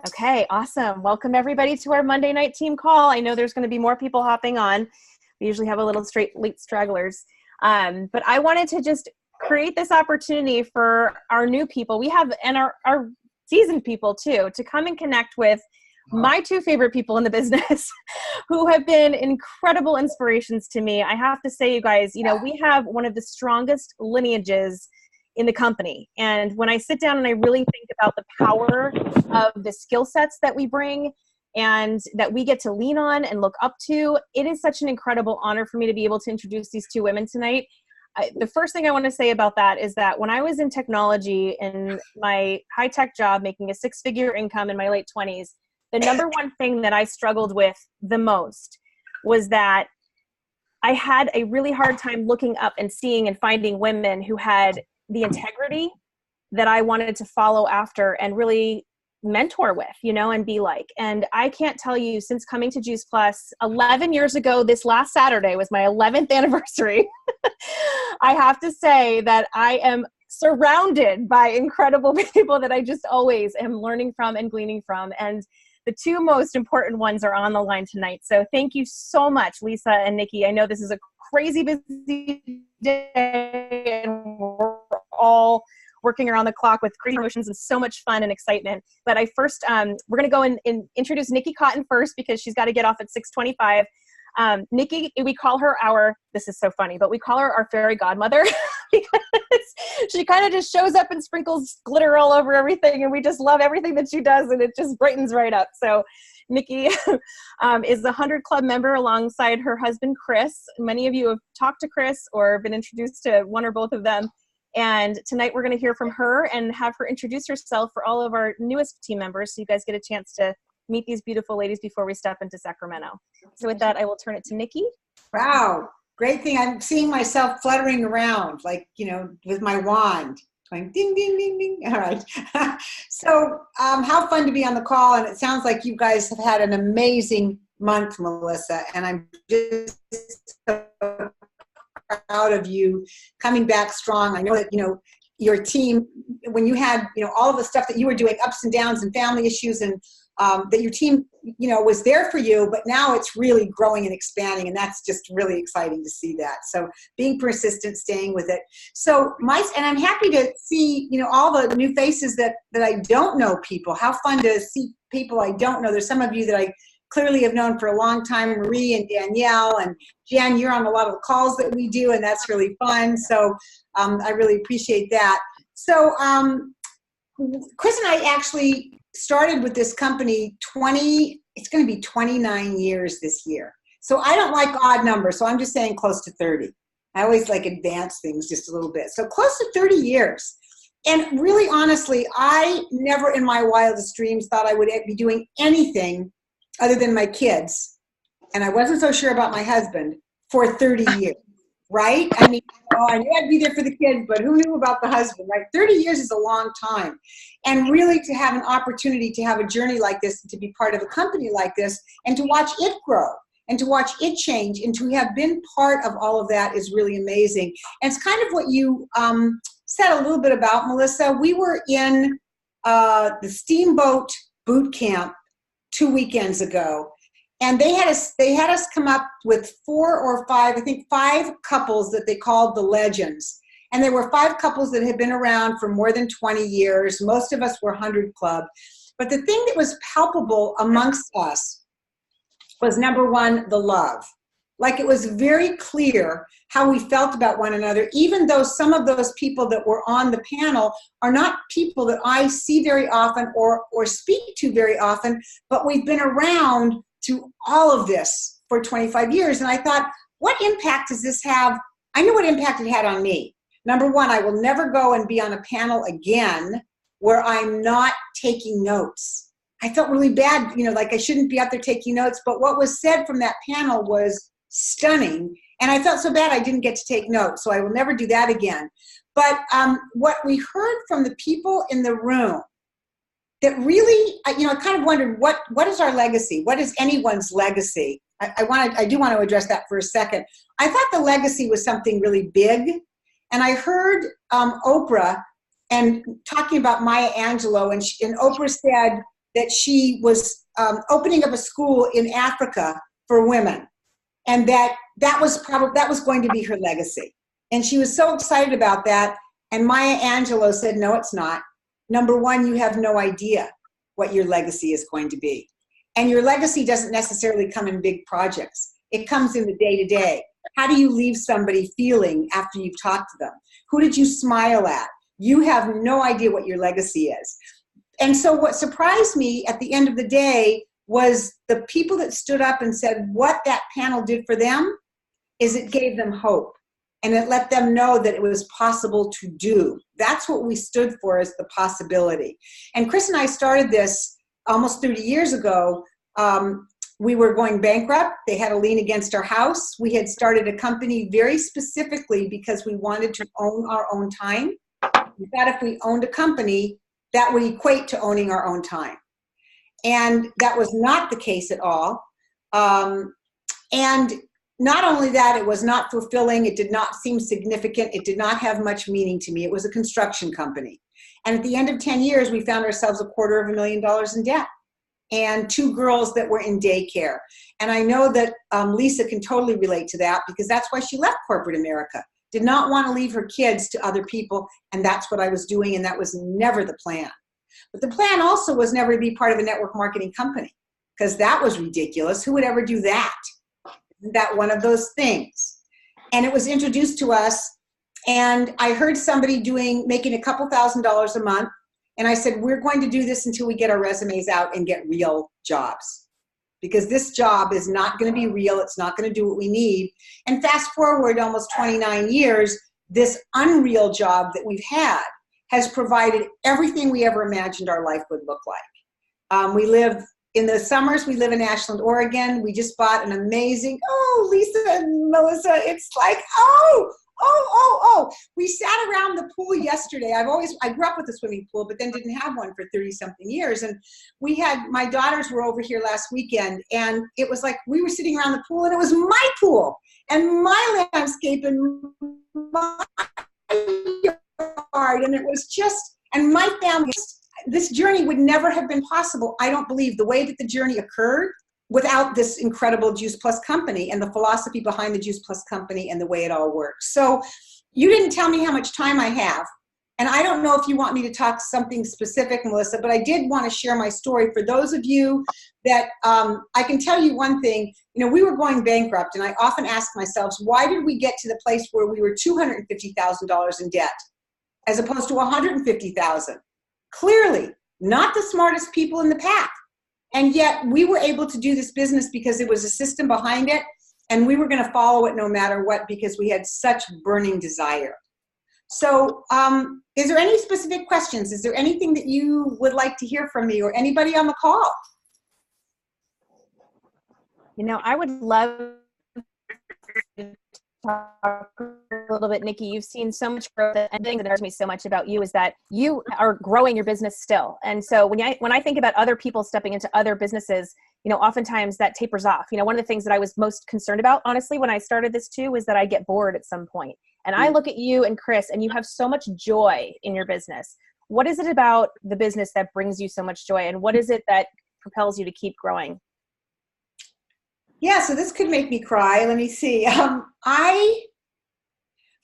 Okay, awesome. Welcome everybody to our Monday night team call. I know there's going to be more people hopping on. We usually have a little late stragglers. But I wanted to just create this opportunity for our new people. We have, and our seasoned people too, to come and connect with my two favorite people in the business who have been incredible inspirations to me. I have to say, you guys, we have one of the strongest lineages in the company. And when I sit down and I really think about the power of the skill sets that we bring and that we get to lean on and look up to, it is such an incredible honor for me to be able to introduce these two women tonight. The first thing I want to say about that is that when I was in technology in my high-tech job, making a six-figure income in my late 20s, the number one thing that I struggled with the most was that I had a really hard time looking up and seeing and finding women who had the integrity that I wanted to follow after and really mentor with, and be like. And I can't tell you, since coming to Juice Plus 11 years ago, this last Saturday was my 11th anniversary. I have to say that I am surrounded by incredible people that I just always am learning from and gleaning from. And the two most important ones are on the line tonight. So thank you so much, Lisa and Nikki. I know this is a crazy busy day and we're all working around the clock with crazy emotions and so much fun and excitement. But I first, we're going to go and introduce Nikki Cotton first because she's got to get off at 6:25. Nikki, we call her this is so funny, but we call her our fairy godmother because she kind of just shows up and sprinkles glitter all over everything. And we just love everything that she does. And it just brightens right up. So Nikki is the 100 Club member alongside her husband, Chris. Many of you have talked to Chris or been introduced to one or both of them. And tonight we're going to hear from her and have her introduce herself for all of our newest team members. So you guys get a chance to meet these beautiful ladies before we step into Sacramento. So with that, I will turn it to Nikki. Wow. Great thing. I'm seeing myself fluttering around, with my wand going ding, ding, ding, ding. All right. So how fun to be on the call. And it sounds like you guys have had an amazing month, Melissa. And I'm just so proud of you coming back strong. I know that, your team, when you had, all of the stuff that you were doing, ups and downs and family issues, and that your team, was there for you, but now it's really growing and expanding. And that's just really exciting to see that. So being persistent, staying with it. So and I'm happy to see, all the new faces that I don't know people. How fun to see people I don't know. There's some of you that I clearly have known for a long time, Marie and Danielle, and Jan, you're on a lot of the calls that we do, and that's really fun. So I really appreciate that. So Chris and I actually started with this company it's going to be 29 years this year. So I don't like odd numbers, so I'm just saying close to 30. I always like advance things just a little bit. So close to 30 years. And really, honestly, I never in my wildest dreams thought I would be doing anything other than my kids, and I wasn't so sure about my husband, for 30 years, right? I mean, I knew I'd be there for the kids, but who knew about the husband, right? 30 years is a long time. And really to have an opportunity to have a journey like this, to be part of a company like this, and to watch it grow, and to watch it change, and to have been part of all of that is really amazing. And it's kind of what you said a little bit about, Melissa. We were in the Steamboat Boot Camp 2 weekends ago, and they had us come up with 4 or 5, I think 5 couples that they called the legends. And there were 5 couples that had been around for more than 20 years. Most of us were 100 Club. But the thing that was palpable amongst us was, number one, the love. Like, it was very clear how we felt about one another, even though some of those people that were on the panel are not people that I see very often or speak to very often, but we've been around through all of this for 25 years. And I thought, what impact does this have? I knew what impact it had on me. Number one, I will never go and be on a panel again where I'm not taking notes. I felt really bad, like I shouldn't be out there taking notes, but what was said from that panel was stunning. And I felt so bad I didn't get to take notes, so I will never do that again. But what we heard from the people in the room that really, I kind of wondered, what is our legacy? What is anyone's legacy? I do want to address that for a second. I thought the legacy was something really big. And I heard Oprah and talking about Maya Angelou, and Oprah said, that she was opening up a school in Africa for women, and that was going to be her legacy. And she was so excited about that. And Maya Angelou said, no, it's not. Number one, you have no idea what your legacy is going to be. And your legacy doesn't necessarily come in big projects. It comes in the day-to-day. How do you leave somebody feeling after you've talked to them? Who did you smile at? You have no idea what your legacy is. And so what surprised me at the end of the day was the people that stood up and said what that panel did for them is it gave them hope. And it let them know that it was possible to do. That's what we stood for, as the possibility. And Chris and I started this almost 30 years ago. We were going bankrupt. They had a lien against our house. We had started a company very specifically because we wanted to own our own time. We thought if we owned a company, that would equate to owning our own time. And that was not the case at all. And not only that, it was not fulfilling. It did not seem significant. It did not have much meaning to me. It was a construction company. And at the end of 10 years, we found ourselves $250,000 in debt and 2 girls that were in daycare. And I know that Lisa can totally relate to that, because that's why she left corporate America. Did not want to leave her kids to other people. And that's what I was doing. And that was never the plan. But the plan also was never to be part of a network marketing company, because that was ridiculous. Who would ever do that? Isn't that one of those things? And it was introduced to us, and I heard somebody making a couple $1,000s a month, and I said, we're going to do this until we get our resumes out and get real jobs, because this job is not going to be real. It's not going to do what we need. And fast forward almost 29 years, this unreal job that we've had has provided everything we ever imagined our life would look like. We live in the summers, we live in Ashland, Oregon. We just bought an amazing, Lisa and Melissa, it's like, we sat around the pool yesterday. I grew up with a swimming pool, but then didn't have one for 30 something years. And my daughters were over here last weekend, and it was like, we were sitting around the pool, and it was my pool and my landscape and my yard. And it was just, and my family, this journey would never have been possible, I don't believe, the way that the journey occurred without this incredible Juice Plus company and the philosophy behind the Juice Plus company and the way it all works. So you didn't tell me how much time I have. And I don't know if you want me to talk something specific, Melissa, but I did want to share my story for those of you that I can tell you one thing. We were going bankrupt, and I often ask myself, why did we get to the place where we were $250,000 in debt as opposed to $150,000? Clearly not the smartest people in the pack. And yet we were able to do this business because it was a system behind it, and we were going to follow it no matter what, because we had such burning desire. So is there any specific questions? Is there anything that you would like to hear from me or anybody on the call? I would love to talk a little bit, Nikki. You've seen so much growth, and the thing that interests me so much about you is that you are growing your business still. And so when I think about other people stepping into other businesses, oftentimes that tapers off. One of the things that I was most concerned about, honestly, when I started this too, was that I get bored at some point. And I look at you and Chris, and you have so much joy in your business. What is it about the business that brings you so much joy, and what is it that propels you to keep growing? Yeah, so this could make me cry. Let me see.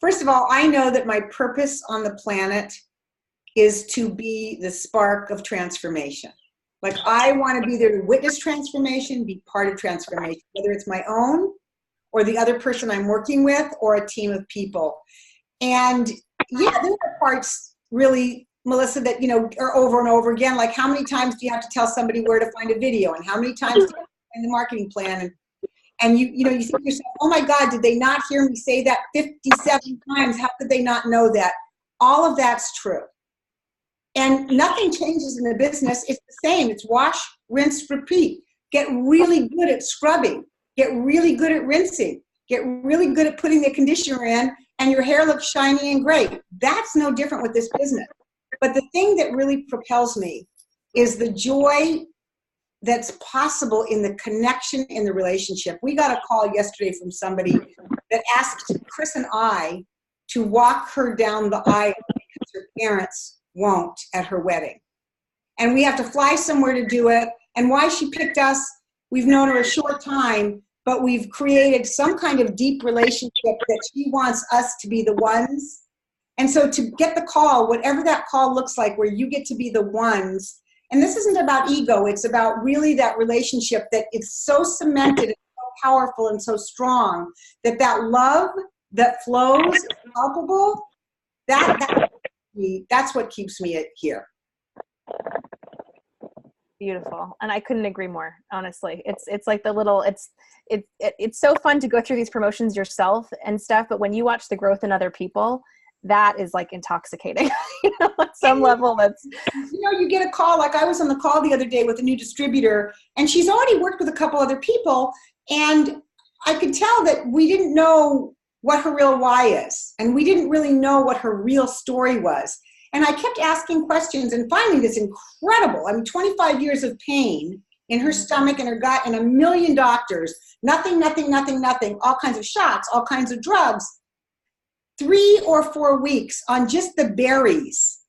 First of all, I know that my purpose on the planet is to be the spark of transformation. Like, I want to be there to witness transformation, be part of transformation, whether it's my own or the other person I'm working with or a team of people. And yeah, there are parts really, Melissa, that, are over and over again. Like, how many times do you have to tell somebody where to find a video, and how many times do you have to find the marketing plan? And you think to yourself, oh my God, did they not hear me say that 57 times? How could they not know that? All of that's true. And nothing changes in the business. It's the same. It's wash, rinse, repeat. Get really good at scrubbing. Get really good at rinsing. Get really good at putting the conditioner in, and your hair looks shiny and great. That's no different with this business. But the thing that really propels me is the joy that's possible in the connection in the relationship. We got a call yesterday from somebody that asked Chris and I to walk her down the aisle because her parents won't at her wedding. and we have to fly somewhere to do it. And why she picked us, we've known her a short time, but we've created some kind of deep relationship that she wants us to be the ones. And so to get the call, whatever that call looks like, where you get to be the ones, and this isn't about ego, it's about really that relationship that is so cemented and so powerful and so strong that that love that flows is palpable. That's what keeps me here. Beautiful. And I couldn't agree more, honestly. It's like the little, it's so fun to go through these promotions yourself and stuff, but when you watch the growth in other people, that is like intoxicating. At some level that's, you get a call. Like I was on the call the other day with a new distributor, and she's already worked with a couple other people, and I could tell that we didn't know what her real why is, and we didn't really know what her real story was. And I kept asking questions, and finally this incredible, 25 years of pain in her stomach and her gut and a million doctors, nothing, all kinds of shots, all kinds of drugs. 3 or 4 weeks on just the berries,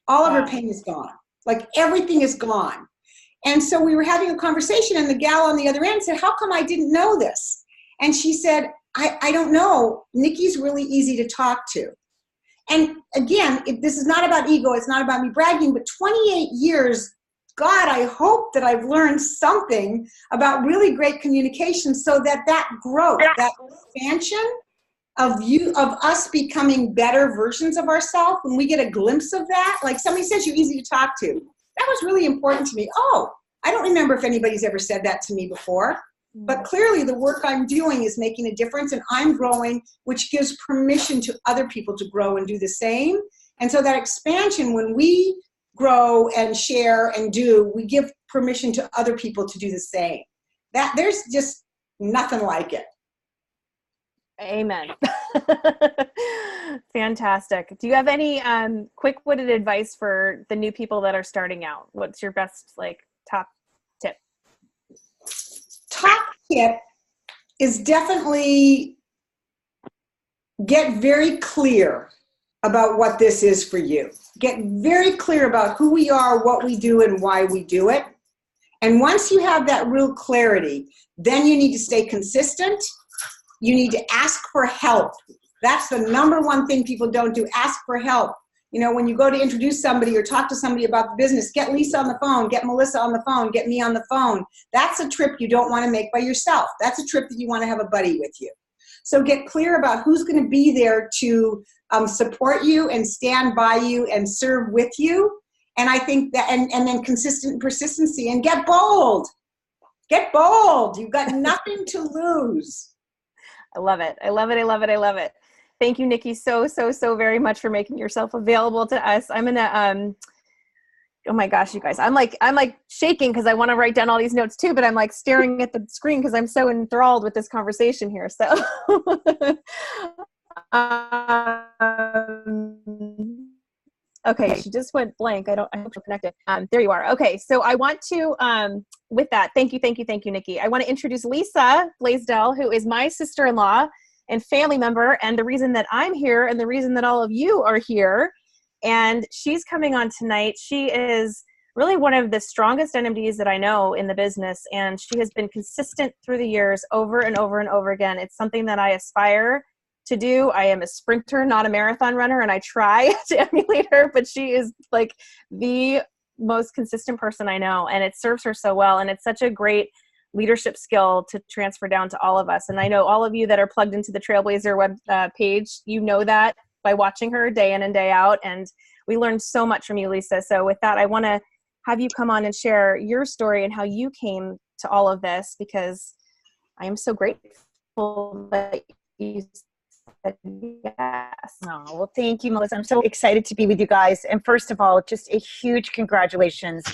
all of her pain is gone. Like everything is gone. And so we were having a conversation, and the gal on the other end said, how come I didn't know this? And she said, I don't know. Nikki's really easy to talk to. And again, this is not about ego. It's not about me bragging, but 28 years, God, I hope that I've learned something about really great communication, so that growth, that expansion of us becoming better versions of ourselves, when we get a glimpse of that, like somebody says you're easy to talk to, that was really important to me. Oh, I don't remember if anybody's ever said that to me before, but clearly the work I'm doing is making a difference, and I'm growing, which gives permission to other people to grow and do the same. And so that expansion, when we grow and share and do, we give permission to other people to do the same. That there's just nothing like it. Amen. Fantastic. Do you have any quick-witted advice for the new people that are starting out? What's your best top tip? Top tip is definitely get very clear about what this is for you. Get very clear about who we are, what we do, and why we do it. And once you have that real clarity, then you need to stay consistent. You need to ask for help. That's the number one thing people don't do. Ask for help. When you go to introduce somebody or talk to somebody about the business, get Lisa on the phone, get Melissa on the phone, get me on the phone. That's a trip you don't want to make by yourself. That's a trip that you want to have a buddy with you. So get clear about who's going to be there to support you and stand by you and serve with you. And I think that, and then consistent persistency, and get bold. Get bold. You've got nothing to lose. I love it. I love it. I love it. I love it. Thank you, Nikki, so very much for making yourself available to us. I'm gonna, oh my gosh, you guys, I'm like shaking because I want to write down all these notes too, but I'm like staring at the screen because I'm so enthralled with this conversation here. So, okay, she just went blank. I hope you're connected. There you are. Okay, so I want to, with that, thank you, Nikki. I want to introduce Lisa Blaisdell, who is my sister-in-law and family member, and the reason that I'm here and the reason that all of you are here. And she's coming on tonight. She is really one of the strongest NMDs that I know in the business, and she has been consistent through the years over and over and over again. It's something that I aspire to do. I am a sprinter, not a marathon runner, and I try to emulate her, but she is like the most consistent person I know, and it serves her so well. And it's such a great leadership skill to transfer down to all of us. And I know all of you that are plugged into the Trailblazer web page, you know that by watching her day in and day out. And we learned so much from you, Lisa. So with that, I want to have you come on and share your story and how you came to all of this, because I am so grateful that you said yes. Oh, well, thank you, Melissa. I'm so excited to be with you guys. And first of all, just a huge congratulations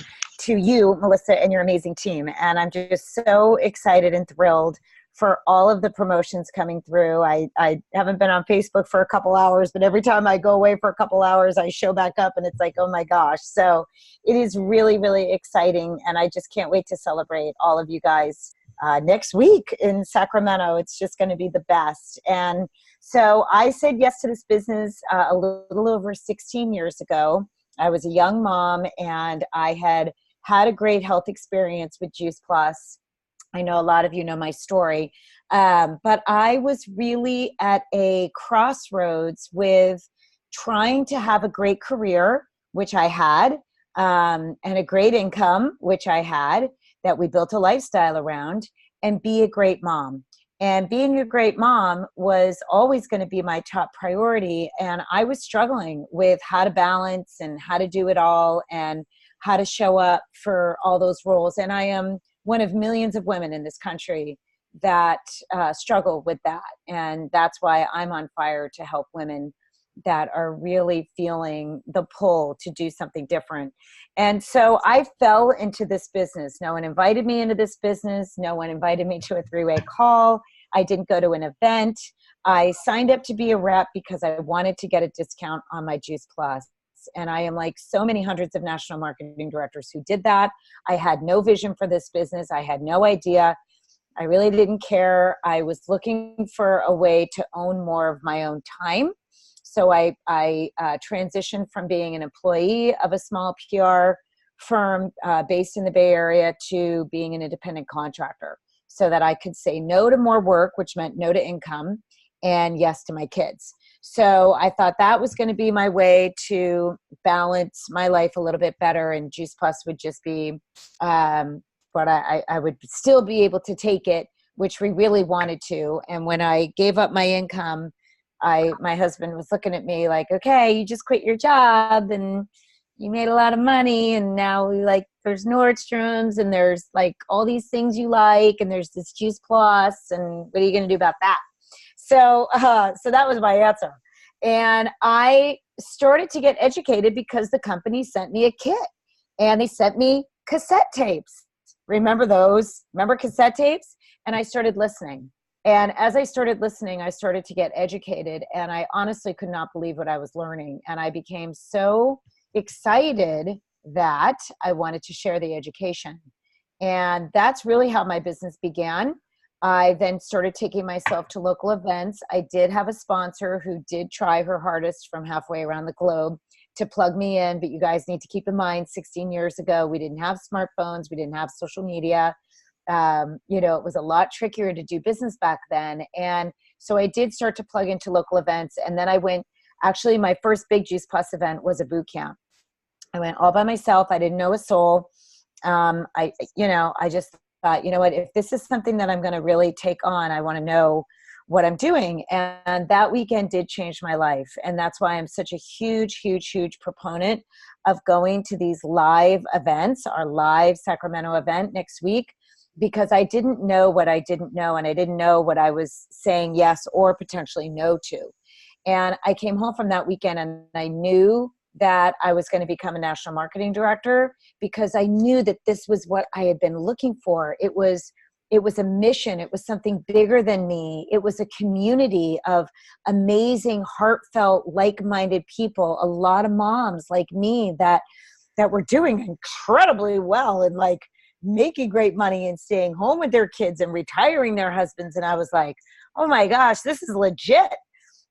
to you, Melissa, and your amazing team. And I'm just so excited and thrilled for all of the promotions coming through. I haven't been on Facebook for a couple hours, but every time I go away for a couple hours, I show back up and it's like, oh my gosh. So it is really, really exciting. And I just can't wait to celebrate all of you guys next week in Sacramento. It's just going to be the best. And so I said yes to this business a little over 16 years ago. I was a young mom, and I had had a great health experience with Juice Plus. I know a lot of you know my story, but I was really at a crossroads with trying to have a great career, which I had, and a great income, which I had, that we built a lifestyle around, and be a great mom. And being a great mom was always going to be my top priority. And I was struggling with how to balance and how to do it all and how to show up for all those roles. And I am one of millions of women in this country that struggle with that. And that's why I'm on fire to help women that are really feeling the pull to do something different. And so I fell into this business. No one invited me into this business. No one invited me to a three-way call. I didn't go to an event. I signed up to be a rep because I wanted to get a discount on my Juice Plus. And I am like so many hundreds of national marketing directors who did that. I had no vision for this business. I had no idea. I really didn't care. I was looking for a way to own more of my own time. So I transitioned from being an employee of a small PR firm based in the Bay Area to being an independent contractor so that I could say no to more work, which meant no to income, and yes to my kids. So I thought that was going to be my way to balance my life a little bit better, and Juice Plus would just be but I would still be able to take it, which we really wanted to. And when I gave up my income, my husband was looking at me like, okay, you just quit your job and you made a lot of money, and now there's Nordstrom's and there's like all these things you like, and there's this Juice Plus, and what are you going to do about that? So that was my answer. And I started to get educated because the company sent me a kit, and they sent me cassette tapes. Remember those? Remember cassette tapes? And I started listening. And as I started listening, I started to get educated, and I honestly could not believe what I was learning. And I became so excited that I wanted to share the education. And that's really how my business began. I then started taking myself to local events. I did have a sponsor who did try her hardest from halfway around the globe to plug me in. But you guys need to keep in mind, 16 years ago, we didn't have smartphones. We didn't have social media. It was a lot trickier to do business back then. And so I did start to plug into local events. And then I went, actually, my first big Juice Plus event was a boot camp. I went all by myself. I didn't know a soul. I just thought, you know what, if this is something that I'm going to really take on, I want to know what I'm doing. And that weekend did change my life. And that's why I'm such a huge, huge, huge proponent of going to these live events, our live Sacramento event next week, because I didn't know what I didn't know, and I didn't know what I was saying yes or potentially no to. And I came home from that weekend, and I knew that I was going to become a national marketing director, because I knew that this was what I had been looking for. It was a mission. It was something bigger than me. It was a community of amazing, heartfelt, like-minded people, a lot of moms like me that were doing incredibly well and like making great money and staying home with their kids and retiring their husbands. And I was like, oh my gosh, this is legit.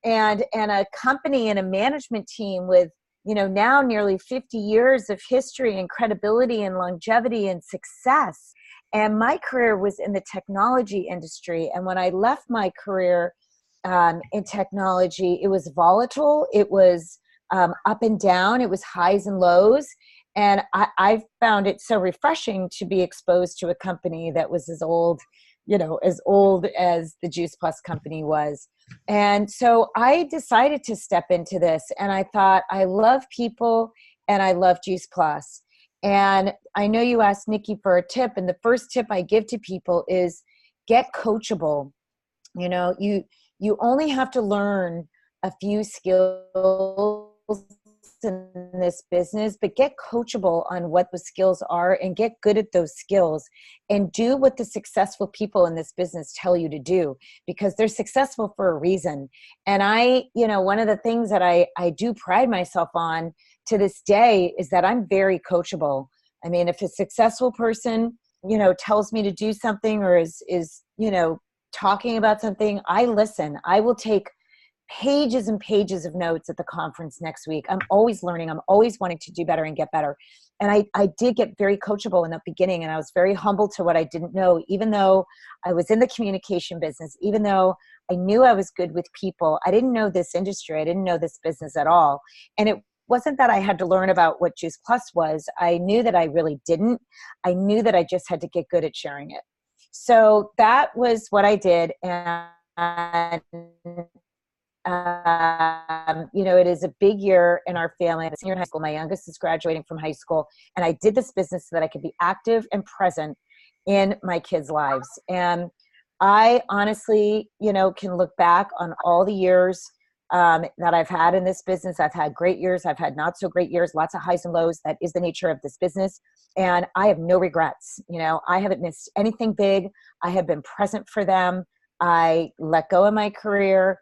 And a company and a management team with, now nearly 50 years of history and credibility and longevity and success. And my career was in the technology industry. And when I left my career in technology, it was volatile. It was up and down. It was highs and lows. And I found it so refreshing to be exposed to a company that was as old as the Juice Plus company was. And so I decided to step into this, and I thought, I love people and I love Juice Plus. And I know you asked Nikki for a tip, and the first tip I give to people is get coachable. You only have to learn a few skills in this business, but get coachable on what the skills are and get good at those skills and do what the successful people in this business tell you to do, because they're successful for a reason. And one of the things that I do pride myself on to this day is that I'm very coachable. I mean, if a successful person, tells me to do something or is talking about something, I listen. I will take pages and pages of notes at the conference next week. I'm always learning. I'm always wanting to do better and get better. And I did get very coachable in the beginning, and I was very humble to what I didn't know, even though I was in the communication business, even though I knew I was good with people. I didn't know this industry. I didn't know this business at all. And it wasn't that I had to learn about what Juice Plus was. I knew that I really didn't. I knew that I just had to get good at sharing it. So that was what I did. And it is a big year in our family. I'm a senior in high school. My youngest is graduating from high school. And I did this business so that I could be active and present in my kids' lives. And I honestly, can look back on all the years that I've had in this business. I've had great years. I've had not so great years, lots of highs and lows. That is the nature of this business. And I have no regrets. I haven't missed anything big. I have been present for them. I let go of my career.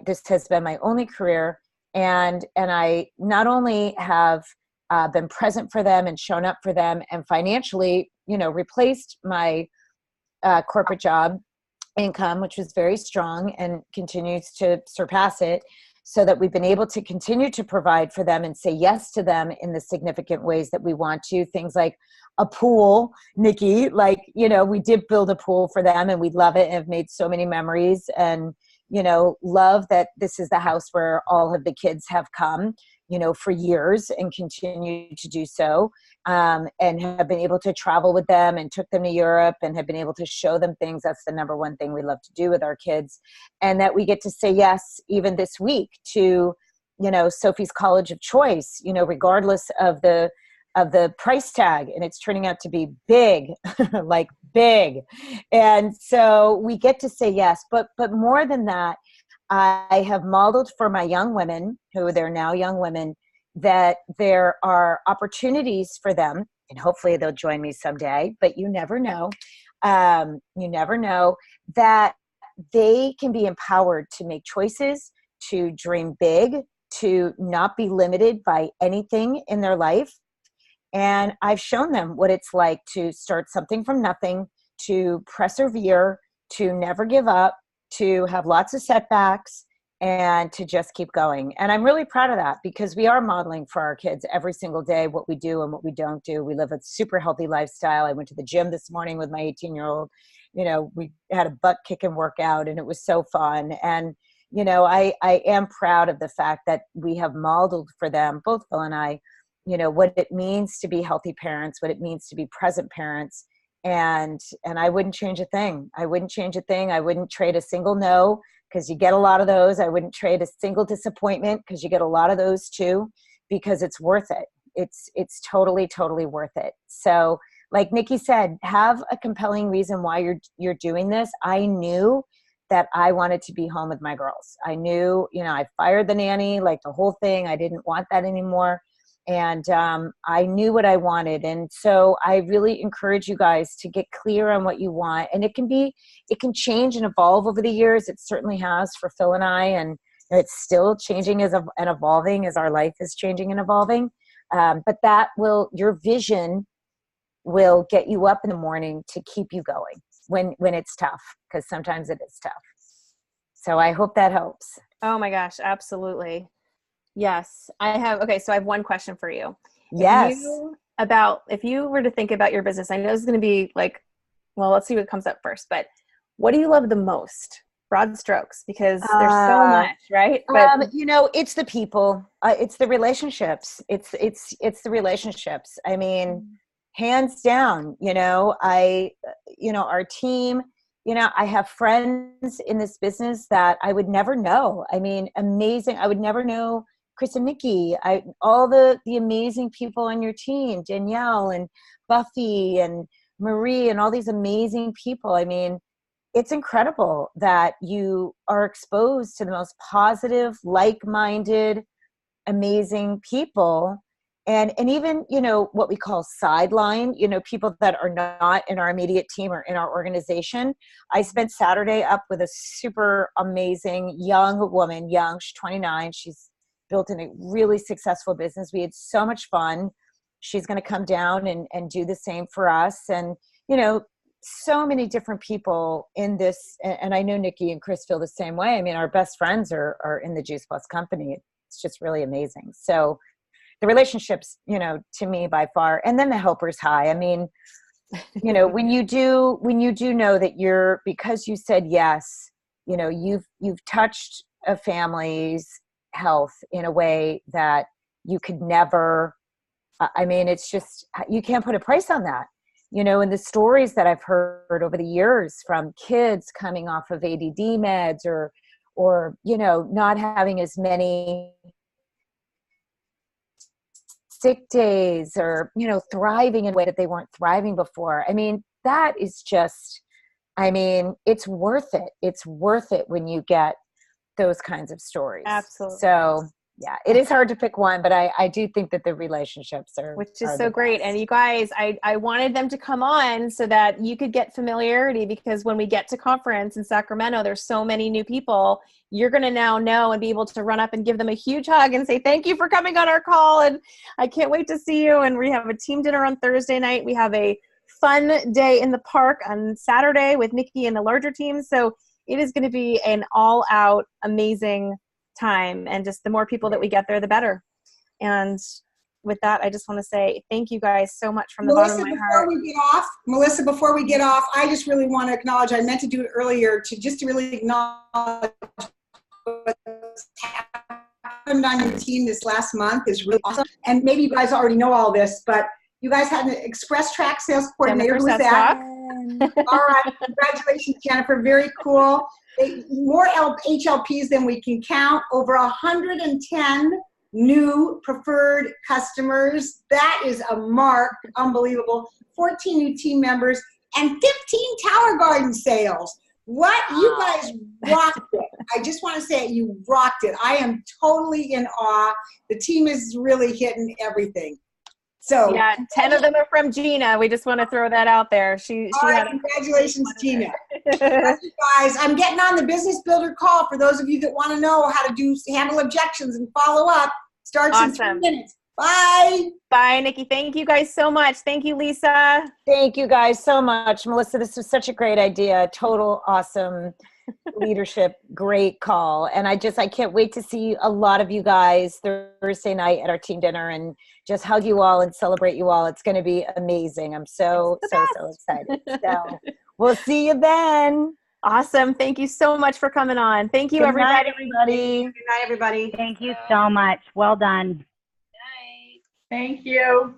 This has been my only career. And I not only have been present for them and shown up for them and financially, replaced my corporate job income, which was very strong and continues to surpass it, so that we've been able to continue to provide for them and say yes to them in the significant ways that we want to. Things like a pool, Nikki, we did build a pool for them and we love it and have made so many memories, and, love that this is the house where all of the kids have come, for years and continue to do so, and have been able to travel with them and took them to Europe and have been able to show them things. That's the number one thing we love to do with our kids. And that we get to say yes, even this week, to, Sophie's college of choice, regardless of the price tag. And it's turning out to be big, like big. And so we get to say yes, but more than that, I have modeled for my young women, who they're now young women, that there are opportunities for them, and hopefully they'll join me someday, but you never know. You never know that they can be empowered to make choices, to dream big, to not be limited by anything in their life. And I've shown them what it's like to start something from nothing, to persevere, to never give up, to have lots of setbacks, and to just keep going. And I'm really proud of that, because we are modeling for our kids every single day what we do and what we don't do. We live a super healthy lifestyle. I went to the gym this morning with my 18-year-old. We had a butt kicking workout and it was so fun. And, I am proud of the fact that we have modeled for them, both Phil and I, what it means to be healthy parents, what it means to be present parents. And I wouldn't change a thing. I wouldn't change a thing. I wouldn't trade a single no, because you get a lot of those. I wouldn't trade a single disappointment, because you get a lot of those too, because it's worth it. It's totally, totally worth it. So like Nikki said, have a compelling reason why you're doing this. I knew that I wanted to be home with my girls. I knew, I fired the nanny, like the whole thing. I didn't want that anymore. And I knew what I wanted. And so I really encourage you guys to get clear on what you want. And it can change and evolve over the years. It certainly has for Phil and I. And it's still changing and evolving as our life is changing and evolving. But your vision will get you up in the morning to keep you going when it's tough, because sometimes it is tough. So I hope that helps. Oh my gosh, absolutely. Yes, I have. Okay, so I have one question for you. Yes. If you were to think about your business, I know it's going to be let's see what comes up first, but what do you love the most? Broad strokes, because there's so much, right? But it's the people, it's the relationships. It's the relationships. I mean, hands down, our team, I have friends in this business that I would never know. I mean, amazing. I would never know Chris and Nikki, all the amazing people on your team, Danielle and Buffy and Marie and all these amazing people. I mean, it's incredible that you are exposed to the most positive, like-minded, amazing people. And even, what we call sideline, people that are not in our immediate team or in our organization. I spent Saturday up with a super amazing young woman, she's 29. She's built in a really successful business. We had so much fun. She's going to come down and do the same for us. And, so many different people in this, and I know Nikki and Chris feel the same way. I mean, our best friends are in the Juice Plus company. It's just really amazing. So the relationships, to me by far, and then the helper's high. I mean, when you do know that because you said yes, you've touched a family's health in a way that you could never, I mean, it's just, you can't put a price on that. And the stories that I've heard over the years from kids coming off of ADD meds or not having as many sick days or, thriving in a way that they weren't thriving before. I mean, that is just, it's worth it. It's worth it when you get those kinds of stories. Absolutely. So yeah, it is hard to pick one, but I do think that the relationships which is so great. And you guys, I wanted them to come on so that you could get familiarity, because when we get to conference in Sacramento, there's so many new people. You're going to now know and be able to run up and give them a huge hug and say, thank you for coming on our call. And I can't wait to see you. And we have a team dinner on Thursday night. We have a fun day in the park on Saturday with Nikki and the larger team. So it is going to be an all out amazing time, and just the more people that we get there, the better. And with that, I just want to say thank you guys so much from the bottom of my heart. Melissa, before we get off, I just really want to acknowledge, I meant to do it earlier, to really acknowledge what's happened on your team this last month is really awesome. And maybe you guys already know all this, but you guys had an express track sales coordinator. Who was that? All right, congratulations, Jennifer. Very cool. More HLPs than we can count. Over 110 new preferred customers. That is a mark. Unbelievable. 14 new team members and 15 Tower Garden sales. What? You guys rocked it. I just want to say you rocked it. I am totally in awe. The team is really hitting everything. So yeah, 10 of them are from Gina. We just want to throw that out there. She had congratulations, Gina. Guys, I'm getting on the Business Builder call for those of you that want to know how to handle objections and follow up. Starts in 3 minutes. Bye. Bye, Nikki. Thank you guys so much. Thank you, Lisa. Thank you guys so much. Melissa, this was such a great idea. Total awesome leadership. Great call. And I can't wait to see a lot of you guys Thursday night at our team dinner and just hug you all and celebrate you all. It's going to be amazing. I'm so excited. So we'll see you then. Awesome. Thank you so much for coming on. Thank you, everybody. Good night, everybody. Thank you so much. Well done. Thank you.